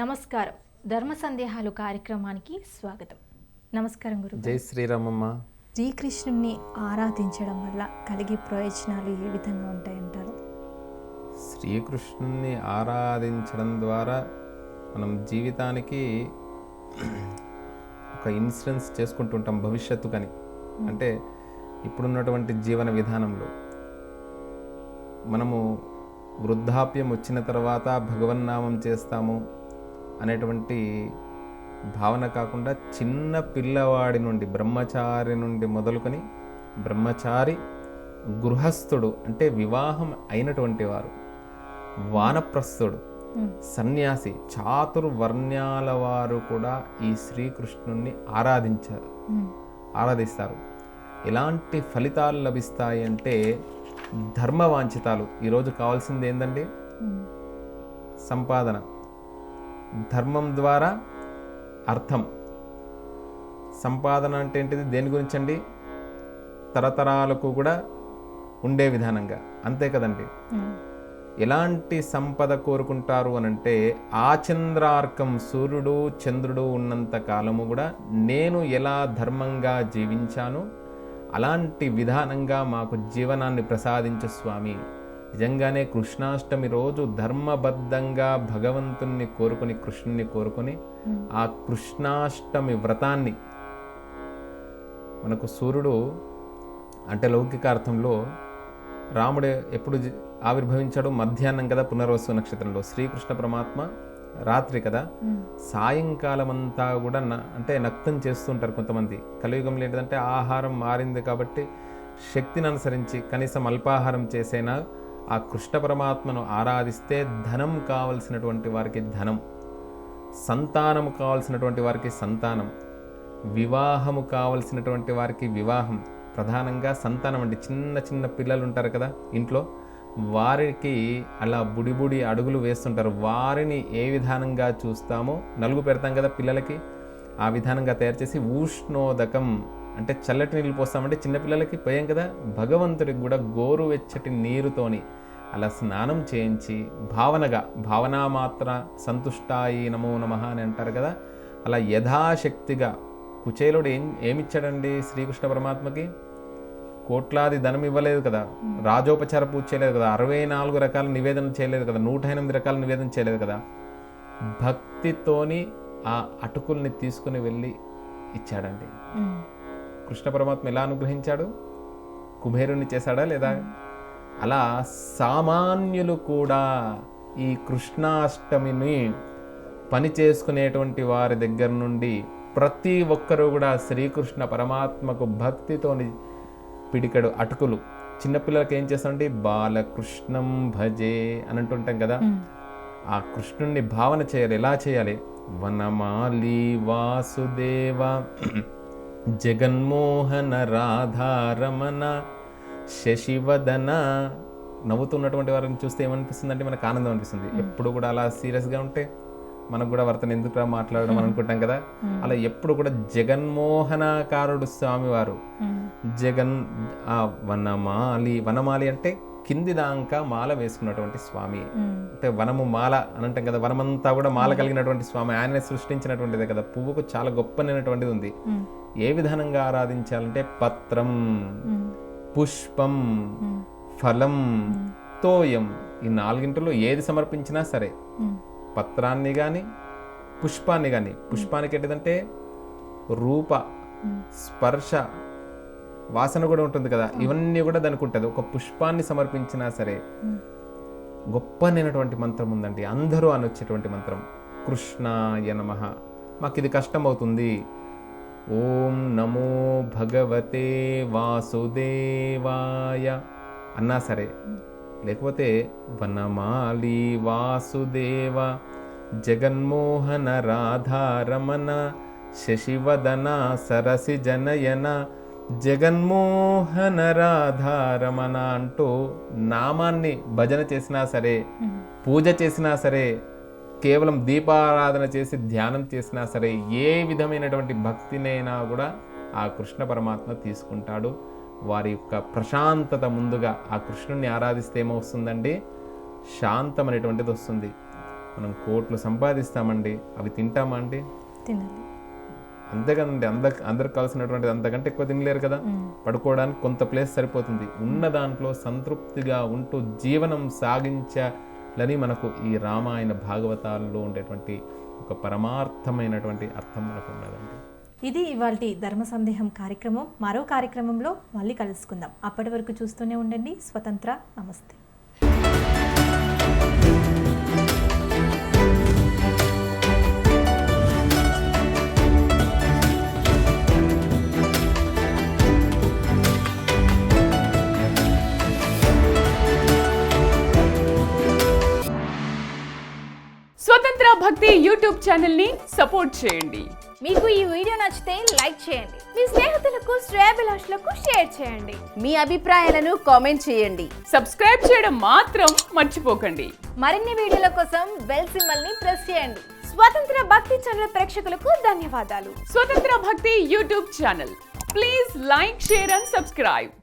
నమస్కారం. ధర్మ సందేహాలు కార్యక్రమానికి స్వాగతం. నమస్కారం గురు. జై శ్రీరామమ్మ. శ్రీకృష్ణుని ఆరాధించడం వల్ల కలిగే ప్రయోజనాలు ఏ విధంగా ఉంటాయంటారు? శ్రీకృష్ణుని ఆరాధించడం ద్వారా మనం జీవితానికి ఒక ఇన్సూరెన్స్ చేసుకుంటుంటాం భవిష్యత్తు కని. అంటే ఇప్పుడున్నటువంటి జీవన విధానంలో మనము వృద్ధాప్యం వచ్చిన తర్వాత భగవన్నామం చేస్తాము అనేటువంటి భావన కాకుండా చిన్న పిల్లవాడి నుండి బ్రహ్మచారి నుండి మొదలుకొని బ్రహ్మచారి, గృహస్థుడు అంటే వివాహం అయినటువంటి వారు, వానప్రస్థుడు, సన్యాసి, చాతుర్వర్ణ్యాల వారు కూడా ఈ శ్రీకృష్ణుణ్ణి ఆరాధిస్తారు. ఎలాంటి ఫలితాలు లభిస్తాయి అంటే ధర్మవాంఛితాలు. ఈరోజు కావాల్సింది ఏంటండి? సంపాదన. ధర్మం ద్వారా అర్థం. సంపాదన అంటే ఏంటిది? దేని గురించి అండి? తరతరాలకు కూడా ఉండే విధానంగా, అంతే కదండి. ఎలాంటి సంపద కోరుకుంటారు అనంటే ఆచంద్రార్కం, సూర్యుడు చంద్రుడు ఉన్నంత కాలము కూడా నేను ఎలా ధర్మంగా జీవించాను అలాంటి విధానంగా మాకు జీవనాన్ని ప్రసాదించు స్వామి. నిజంగానే కృష్ణాష్టమి రోజు ధర్మబద్ధంగా భగవంతుణ్ణి కోరుకొని, కృష్ణుని కోరుకొని ఆ కృష్ణాష్టమి వ్రతాన్ని, మనకు సూర్యుడు అంటే లౌకిక అర్థంలో రాముడు ఎప్పుడు ఆవిర్భవించాడు? మధ్యాహ్నం కదా, పునర్వసు నక్షత్రంలో. శ్రీకృష్ణ పరమాత్మ రాత్రి కదా. సాయంకాలం అంతా కూడా అంటే నక్తం చేస్తుంటారు కొంతమంది. కలియుగంలో ఏంటంటే ఆహారం మారింది కాబట్టి శక్తిని అనుసరించి కనీసం అల్పాహారం చేసైనా ఆ కృష్ణ పరమాత్మను ఆరాధిస్తే ధనం కావలసినటువంటి వారికి ధనం, సంతానము కావలసినటువంటి వారికి సంతానం, వివాహము కావలసినటువంటి వారికి వివాహం. ప్రధానంగా సంతానం అంటే చిన్న చిన్న పిల్లలు ఉంటారు కదా ఇంట్లో, వారికి అలా బుడి అడుగులు వేస్తుంటారు. వారిని ఏ విధానంగా చూస్తామో, నలుగు పెడతాం కదా పిల్లలకి, ఆ విధానంగా తయారు చేసి ఉష్ణోదకం అంటే చల్లటి నీళ్ళు పోస్తామంటే చిన్నపిల్లలకి పోయాం కదా, భగవంతుడికి కూడా గోరువెచ్చటి నీరుతోని అలా స్నానం చేయించి భావనా మాత్ర సంతుష్టాయి నమో నమః అని అంటారు కదా. అలా యథాశక్తిగా కుచేలుడు ఏమిచ్చాడండి శ్రీకృష్ణ పరమాత్మకి? కోట్లాది ధనం ఇవ్వలేదు కదా, రాజోపచార పూజ చేయలేదు కదా, 64 రకాల నివేదన చేయలేదు కదా, 108 రకాల నివేదన చేయలేదు కదా. భక్తితోని ఆ అటుకుల్ని తీసుకుని వెళ్ళి ఇచ్చాడండి. కృష్ణ పరమాత్మ ఎలా అనుగ్రహించాడు? కుబేరుని చేశాడా లేదా? అలా సామాన్యులు కూడా ఈ కృష్ణాష్టమిని పని చేసుకునేటువంటి వారి దగ్గర నుండి ప్రతి ఒక్కరూ కూడా శ్రీకృష్ణ పరమాత్మకు భక్తితోని పిడికడు అటుకులు. చిన్నపిల్లలకి ఏం చేస్తామంటే బాలకృష్ణం భజే అని అంటుంటాం కదా. ఆ కృష్ణుణ్ణి భావన చేయాలి. ఎలా చేయాలి? వనమాలి వాసుదేవ జగన్మోహన రాధారమణ శశివదన. నవ్వుతున్నటువంటి వారిని చూస్తే ఏమనిపిస్తుంది అంటే మనకు ఆనందం అనిపిస్తుంది. ఎప్పుడు కూడా అలా సీరియస్గా ఉంటే మనకు కూడా వర్తన ఎందుకు మాట్లాడడం అనుకుంటాం కదా. అలా ఎప్పుడు కూడా జగన్మోహనకారుడు స్వామివారు. వనమాలి అంటే కింది దాకా మాల వేసుకున్నటువంటి స్వామి. అంటే వనము మాల అని అంటాం కదా, వనమంతా కూడా మాల కలిగినటువంటి స్వామి. ఆయనే సృష్టించినటువంటిదే కదా. పువ్వుకు చాలా గొప్పనైనటువంటిది ఉంది. ఏ విధానంగా ఆరాధించాలంటే పత్రం, పుష్పం, ఫలం, తోయం, ఈ 4 ఏది సమర్పించినా సరే, పత్రాన్ని కానీ పుష్పాన్ని కానీ, పుష్పానికి ఏంటిదంటే రూప, స్పర్శ, వాసన కూడా ఉంటుంది కదా, ఇవన్నీ కూడా దానికి ఉంటుంది. ఒక పుష్పాన్ని సమర్పించినా సరే గొప్పనైనటువంటి మంత్రం ఉందండి. అందరూ అనొచ్చేటువంటి మంత్రం కృష్ణాయ నమః. మాకు ఇది కష్టం అవుతుంది, ఓం నమో భగవతే వాసుదేవాయ అన్నా సరే, లేకపోతే వనమాలి వాసుదేవ జగన్మోహన రాధారమణ శశివదన సరసి జనయన జగన్మోహన రాధారమణ అంటూ నామాన్ని భజన చేసినా సరే, పూజ చేసినా సరే, కేవలం దీపారాధన చేసి ధ్యానం చేసినా సరే, ఏ విధమైనటువంటి భక్తినైనా కూడా ఆ కృష్ణ పరమాత్మ తీసుకుంటాడు. వారి యొక్క ప్రశాంతత ముందుగా ఆ కృష్ణుని ఆరాధిస్తే ఏమవుతుందండి? శాంతం అనేటువంటిది వస్తుంది. మనం కోట్లు సంపాదిస్తామండి, అవి తింటామా అండి? తినాలి. అంతేకదండి, అందరికి కావాల్సినటువంటిది అంతకంటే ఎక్కువ తినలేరు కదా. పడుకోవడానికి కొంత ప్లేస్ సరిపోతుంది. ఉన్న దాంట్లో సంతృప్తిగా ఉంటూ జీవనం సాగించాలని మనకు ఈ రామాయణ భాగవతాల్లో ఉండేటువంటి ఒక పరమార్థమైనటువంటి అర్థం మనకు ఉన్నదండి. ఇది ఇవాల్టి ధర్మ సందేహం కార్యక్రమం. మరో కార్యక్రమంలో మళ్ళీ కలుసుకుందాం. అప్పటి వరకు చూస్తూనే ఉండండి స్వతంత్ర. నమస్తే. స్వతంత్ర భక్తి యూట్యూబ్ ఛానల్ ని సపోర్ట్ చేయండి. మీకు ఈ వీడియో నచ్చితే లైక్ చేయండి, మీ స్నేహితులకు శ్రేయోభిలాషులకు షేర్ చేయండి, మీ అభిప్రాయాలను కామెంట్ చేయండి. సబ్స్క్రైబ్ చేయడం మాత్రం మర్చిపోకండి. మరిన్ని వీడియోల కోసం బెల్ సింబల్ ని ప్రెస్ చేయండి. స్వతంత్ర భక్తి ఛానల్ ప్రేక్షకులకు ధన్యవాదాలు. స్వతంత్ర భక్తి YouTube channel, please like, share and subscribe.